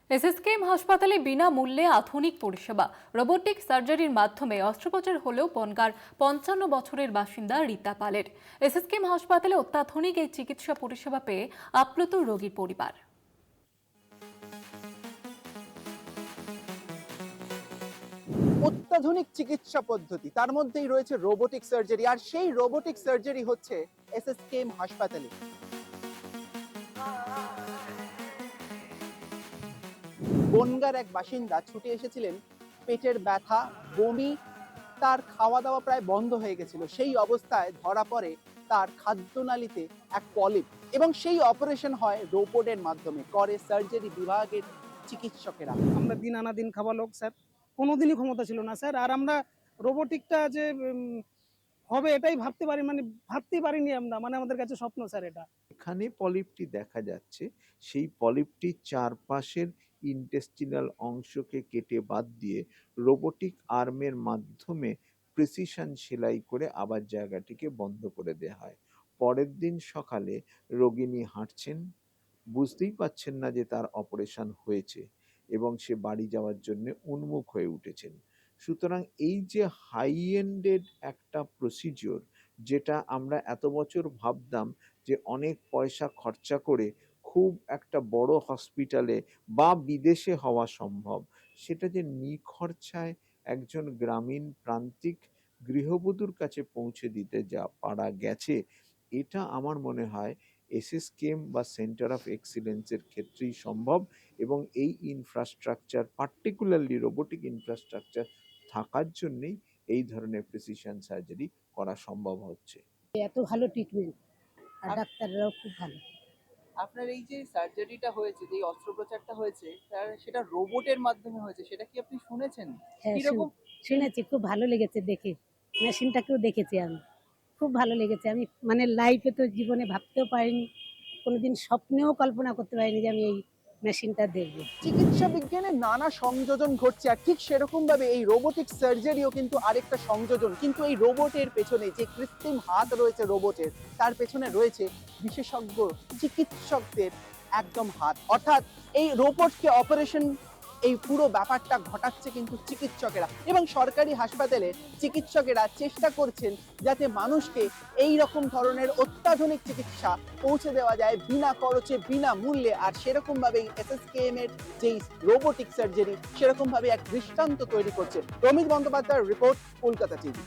SSKM হাসপাতালে বিনামূল্যে আধুনিক পরিষেবা। রোবোটিক সার্জারির মাধ্যমে অস্ত্রোপচার হলেও বনগাঁর ৫৫ বছরের বাসিন্দা রীতা পালের। এসএসকেএম হাসপাতালে অত্যাধুনিক এই চিকিৎসা পরিষেবা পেয়ে আপ্লুত রোগীর পরিবার। অত্যাধুনিক চিকিৎসা পদ্ধতি, তার মধ্যেই রয়েছে রোবোটিক সার্জারি, আর সেই রোবোটিক সার্জারি হচ্ছে এসএসকেএম হাসপাতালে। বনগাঁর এক বাসিন্দা ছুটে এসেছিলেন পেটের ব্যথা, বমি, তার খাওয়া দাওয়া প্রায় বন্ধ হয়ে গেছিল। সেই অবস্থায় ধরা পড়ে তার খাদ্যনালীতে এক পলিপ, এবং সেই অপারেশন হয় রোবটের মাধ্যমে, করে সার্জারি বিভাগের চিকিৎসকেরা। আমরা দিন আনা দিন খাওয়া লোক স্যার, কোনোদিনই ক্ষমতা ছিল না স্যার। আর আমরা রোবোটিকটা যে হবে এটাই ভাবতেই পারিনি আমরা, আমাদের কাছে স্বপ্ন স্যার এটা। এখানে পলিপটি দেখা যাচ্ছে, সেই পলিপটির চারপাশের ইন্টেস্টিনাল অংশকে কেটে বাদ দিয়ে রোবোটিক আর্মের মাধ্যমে প্রিসিশন সেলাই করে আবার জায়গাটিকে বন্ধ করে দেওয়া হয়। পরের দিন সকালে রোগিণী হাঁটছেন, বুঝতেই পারছেন না যে তার অপারেশন হয়েছে, এবং সে বাড়ি যাওয়ার জন্য উন্মুখ হয়ে উঠেছেন। সুতরাং এই যে হাই এন্ডেড একটা প্রসিজিওর, যেটা আমরা এত বছর ভাবতাম যে অনেক পয়সা খরচা করে খুব একটা বড় হসপিটালে বা বিদেশে হওয়া সম্ভব, সেটা যে নিখরচায় একজন গ্রামীণ প্রান্তিক গৃহবধূর কাছে পৌঁছে দিতে যা পারা গেছে, এটা আমার মনে হয় এসএসকেএম বা সেন্টার অফ এক্সিলেন্সের ক্ষেত্রেই সম্ভব। এবং এই ইনফ্রাস্ট্রাকচার, পার্টিকুলারলি রোবোটিক ইনফ্রাস্ট্রাকচার থাকার জন্যেই এই ধরনের প্রিসিশন সার্জারি করা সম্ভব হচ্ছে। এত ভালো ট্রিটমেন্ট, আর ডাক্তাররাও খুব ভালো। আপনার এই যে সার্জারিটা হয়েছে, যে অস্ত্রোপচারটা হয়েছে, সেটা রোবটের মাধ্যমে হয়েছে, সেটা কি আপনি শুনেছেন? হ্যাঁ, কিরকম? শুনেছি, খুব ভালো লেগেছে দেখে। মেশিনটাকেও দেখেছি আমি, খুব ভালো লেগেছে। আমি লাইফে তো জীবনে ভাবতেও পারিনি, কোনোদিন স্বপ্নেও কল্পনা করতে পারিনি যে আমি এই মেশিনটা দেখবো। চিকিৎসা বিজ্ঞানে নানা সংযোজন ঘটছে, আর ঠিক সেরকম ভাবে এই রোবোটিক সার্জারিও কিন্তু আরেকটা সংযোজন। কিন্তু এই রোবটের পেছনে যে কৃত্রিম হাত রয়েছে রোবটের, তার পেছনে রয়েছে বিশেষজ্ঞ চিকিৎসকদের একদম হাত। অর্থাৎ এই রোবটকে অপারেশন, এই পুরো ব্যাপারটা ঘটাচ্ছে কিন্তু চিকিৎসকেরা, এবং সরকারি হাসপাতালে চিকিৎসকেরা চেষ্টা করছেন যাতে মানুষকে এই রকম ধরনের অত্যাধুনিক চিকিৎসা পৌঁছে দেওয়া যায় বিনা খরচে, বিনা মূল্যে। আর সেরকম ভাবে এসএসকেএম এর যেই রোবোটিক সার্জারি, সেরকম ভাবে এক দৃষ্টান্ত তৈরি করছে। রমিত বন্দ্যোপাধ্যায়ের রিপোর্ট, কলকাতা টিভি।